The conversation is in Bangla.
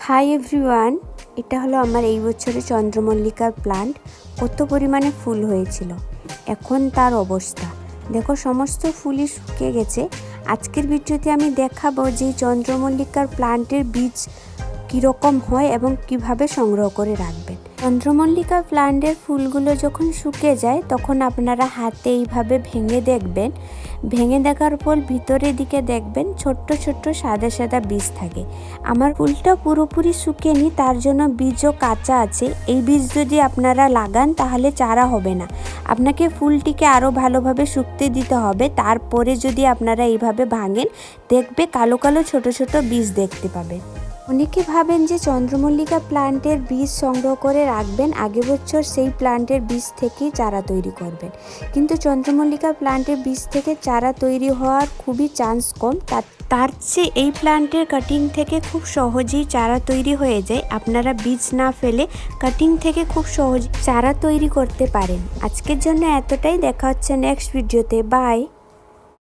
হাই এভরিওয়ান, এটা হলো আমার এই বছরের চন্দ্রমল্লিকার প্লান্ট। কত পরিমাণে ফুল হয়েছিল, এখন তার অবস্থা দেখো, সমস্ত ফুলই শুকিয়ে গেছে। আজকের ভিডিওতে আমি দেখাবো যে চন্দ্রমল্লিকার প্লান্টের বীজ কীরকম হয় এবং কিভাবে সংগ্রহ করে রাখবেন। চন্দ্রমল্লিকার প্লান্টের ফুলগুলো যখন শুকিয়ে যায় তখন আপনারা হাতে এইভাবে ভেঙে দেখবেন। ভেঙে দেখার পর ভিতরের দিকে দেখবেন ছোট্ট ছোট্ট সাদা সাদা বীজ থাকে। আমার ফুলটা পুরোপুরি শুকিয়েনি, তার জন্য বীজও কাঁচা আছে। এই বীজ যদি আপনারা লাগান তাহলে চারা হবে না, আপনাকে ফুলটিকে আরও ভালোভাবে শুকতে দিতে হবে। তারপরে যদি আপনারা এইভাবে ভাঙেন দেখবে কালো কালো ছোট ছোট বীজ দেখতে পাবেন। অনেকে ভাবেন যে চন্দ্রমল্লিকা প্লান্টের বীজ সংগ্রহ করে রাখবেন, আগের বছর সেই প্লান্টের বীজ থেকেই চারা তৈরি করবেন, কিন্তু চন্দ্রমল্লিকা প্লান্টের বীজ থেকে চারা তৈরি হওয়ার খুবই চান্স কম। তার চেয়ে এই প্লান্টের কাটিং থেকে খুব সহজেই চারা তৈরি হয়ে যায়। আপনারা বীজ না ফেলে কাটিং থেকে খুব সহজে চারা তৈরি করতে পারেন। আজকের জন্য এতটাই, দেখা হচ্ছে নেক্সট ভিডিওতে। বাই।